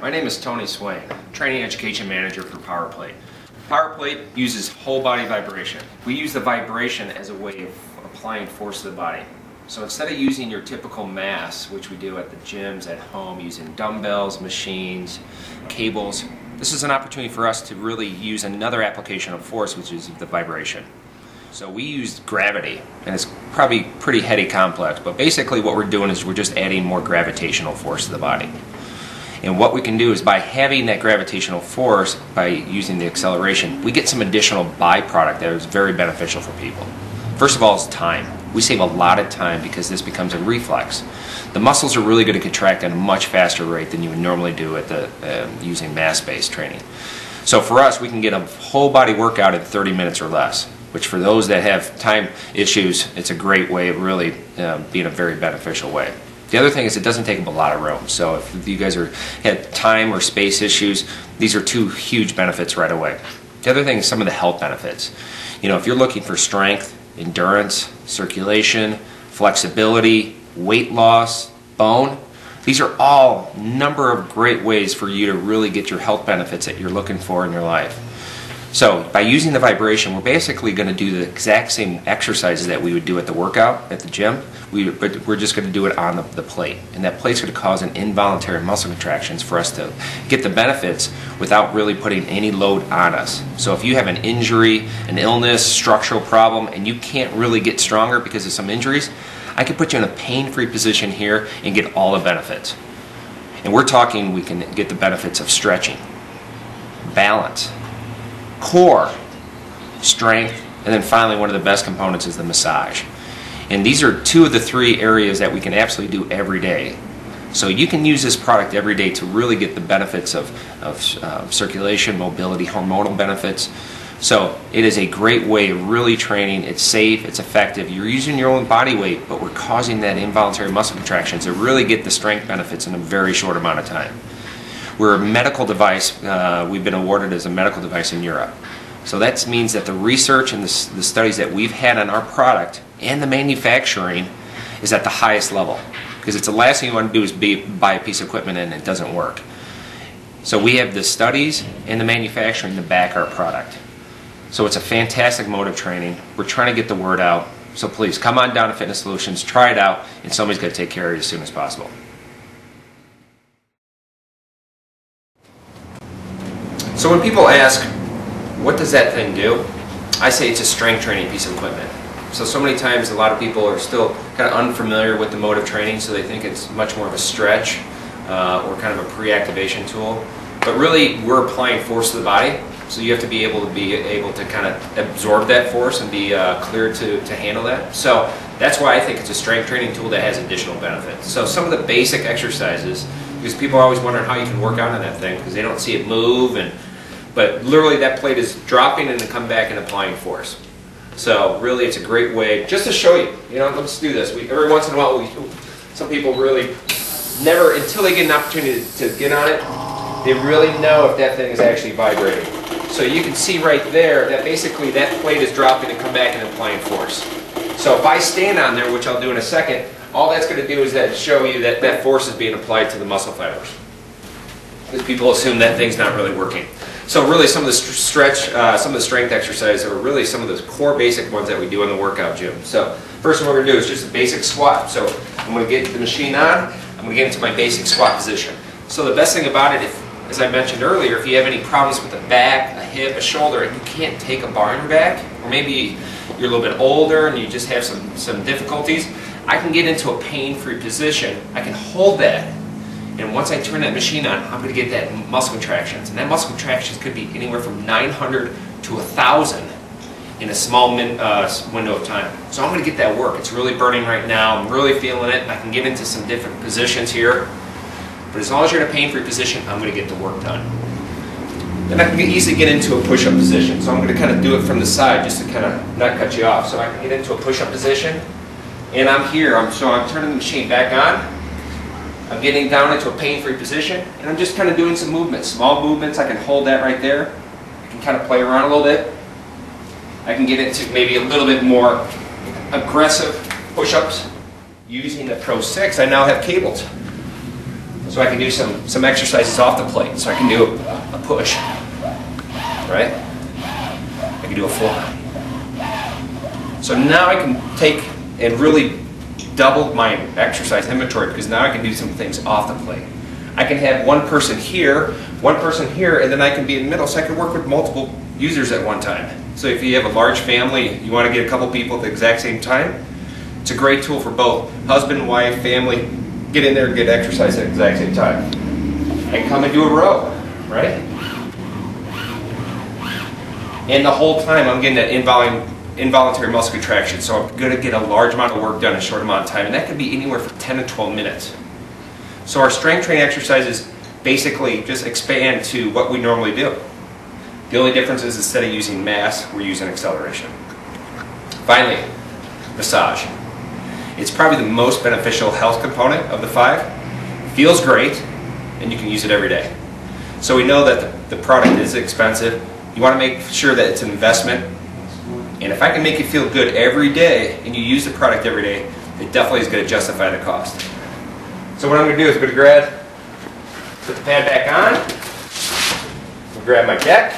my name is Tony Swain, Training Education Manager for PowerPlate. PowerPlate uses whole body vibration. We use the vibration as a way of applying force to the body. So instead of using your typical mass, which we do at the gyms, at home, using dumbbells, machines, cables, this is an opportunity for us to really use another application of force, which is the vibration. So we use gravity, and it's probably pretty heady complex, but basically what we're doing is we're just adding more gravitational force to the body. And what we can do is by having that gravitational force, by using the acceleration, we get some additional byproduct that is very beneficial for people. First of all is time. We save a lot of time because this becomes a reflex. The muscles are really going to contract at a much faster rate than you would normally do at the using mass-based training. So for us, we can get a whole body workout in 30 minutes or less, which for those that have time issues, it's a great way of really being a very beneficial way. The other thing is it doesn't take up a lot of room. So if you guys had time or space issues, these are two huge benefits right away. The other thing is some of the health benefits. You know, if you're looking for strength, endurance, circulation, flexibility, weight loss, bone, these are all a number of great ways for you to really get your health benefits that you're looking for in your life. So by using the vibration, we're basically going to do the exact same exercises that we would do at the workout at the gym, but we're just going to do it on the plate. And that plate's going to cause an involuntary muscle contractions for us to get the benefits without really putting any load on us. So if you have an injury, an illness, structural problem, and you can't really get stronger because of some injuries, I can put you in a pain-free position here and get all the benefits. And we're talking we can get the benefits of stretching, balance, core, strength, and then finally one of the best components is the massage. And these are two of the three areas that we can absolutely do every day. So you can use this product every day to really get the benefits of circulation, mobility, hormonal benefits. So it is a great way of really training. It's safe, it's effective. You're using your own body weight, but we're causing that involuntary muscle contractions to really get the strength benefits in a very short amount of time. We're a medical device. We've been awarded as a medical device in Europe. So that means that the research and the studies that we've had on our product and the manufacturing is at the highest level. Because it's the last thing you want to do is buy a piece of equipment and it doesn't work. So we have the studies and the manufacturing to back our product. So it's a fantastic mode of training. We're trying to get the word out. So please come on down to Fitness Solutions, try it out, and somebody's going to take care of you as soon as possible. So when people ask, what does that thing do? I say it's a strength training piece of equipment. So many times a lot of people are still kind of unfamiliar with the mode of training, so they think it's much more of a stretch or kind of a pre-activation tool. But really, we're applying force to the body, so you have to be able to kind of absorb that force and be cleared to handle that. So that's why I think it's a strength training tool that has additional benefits. So some of the basic exercises, because people are always wondering how you can work out on that thing because they don't see it move, but literally that plate is dropping and then come back and applying force. So really it's a great way just to show you, let's do this. Every once in a while, some people really never, until they get an opportunity to get on it, they really know if that thing is actually vibrating. So you can see right there that basically that plate is dropping and come back and applying force. So if I stand on there, which I'll do in a second, all that's going to do is that show you that that force is being applied to the muscle fibers. Because people assume that thing's not really working. So really some of the some of the strength exercises are really some of the core basic ones that we do in the workout gym. So first thing we're going to do is just a basic squat. So I'm going to get the machine on, I'm going to get into my basic squat position. So the best thing about it, as I mentioned earlier, if you have any problems with the back, a hip, a shoulder, and you can't take a bar in your back, or maybe you're a little bit older and you just have some difficulties, I can get into a pain-free position. I can hold that. And once I turn that machine on, I'm going to get that muscle contractions. And that muscle contractions could be anywhere from 900 to 1,000 in a small window of time. So I'm going to get that work. It's really burning right now. I'm really feeling it. I can get into some different positions here. But as long as you're in a pain-free position, I'm going to get the work done. Then I can easily get into a push-up position. So I'm going to kind of do it from the side just to kind of not cut you off. So I can get into a push-up position. And I'm here. So I'm turning the machine back on. I'm getting down into a pain-free position, and I'm just kind of doing some movements. Small movements, I can hold that right there. I can kind of play around a little bit. I can get into maybe a little bit more aggressive push-ups. Using the Pro 6, I now have cables. So I can do some exercises off the plate. So I can do a push, right? I can do a fly. So now I can take and really double my exercise inventory, because now I can do some things off the plate. I can have one person here, and then I can be in the middle, so I can work with multiple users at one time. So if you have a large family, you want to get a couple people at the exact same time, it's a great tool for both husband, wife, family. Get in there and get exercise at the exact same time. I can come and do a row, right? And the whole time I'm getting that involuntary muscle contraction, so I'm going to get a large amount of work done in a short amount of time, and that could be anywhere from 10 to 12 minutes. So our strength training exercises basically just expand to what we normally do. The only difference is instead of using mass, we're using acceleration. Finally, massage. It's probably the most beneficial health component of the 5. Feels great, and you can use it every day. So we know that the product is expensive. You want to make sure that it's an investment. And if I can make you feel good every day, and you use the product every day, it definitely is going to justify the cost. So what I'm going to do is I'm going to put the pad back on, grab my deck,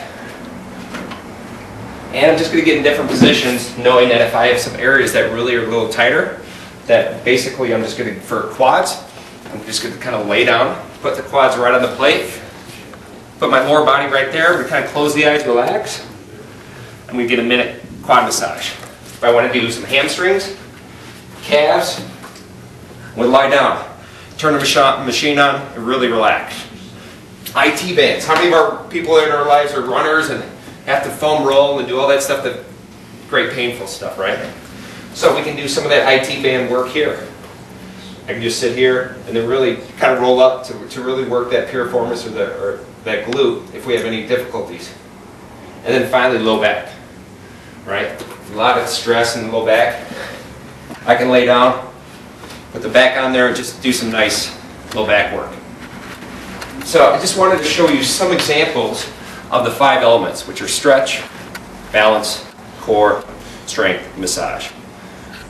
and I'm just going to get in different positions, knowing that if I have some areas that really are a little tighter, that basically I'm just going to, for quads, I'm just going to kind of lay down, put the quads right on the plate, put my lower body right there, we kind of close the eyes, relax, and we get a minute quad massage. If I want to do some hamstrings, calves, we'll lie down, turn the machine on, and really relax. IT bands. How many of our people in our lives are runners and have to foam roll and do all that stuff, that great painful stuff, right? So we can do some of that IT band work here. I can just sit here and then really kind of roll up to really work that piriformis or that glute if we have any difficulties. And then finally low back, right? A lot of stress in the low back. I can lay down, put the back on there, and just do some nice low back work. So I just wanted to show you some examples of the 5 elements, which are stretch, balance, core, strength, massage.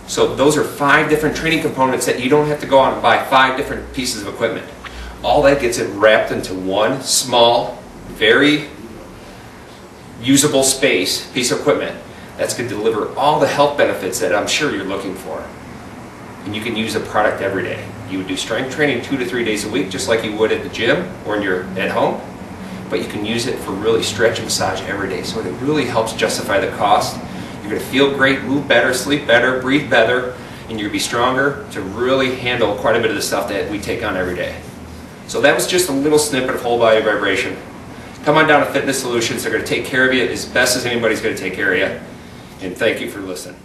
So those are 5 different training components that you don't have to go out and buy 5 different pieces of equipment. All that gets it wrapped into one small, very usable piece of equipment that's going to deliver all the health benefits that I'm sure you're looking for. And you can use the product every day. You would do strength training 2 to 3 days a week, just like you would at the gym or at home. But you can use it for really stretch and massage every day. So it really helps justify the cost. You're going to feel great, move better, sleep better, breathe better, and you're going to be stronger to really handle quite a bit of the stuff that we take on every day. So that was just a little snippet of whole body vibration. Come on down to Fitness Solutions. They're going to take care of you as best as anybody's going to take care of you. And thank you for listening.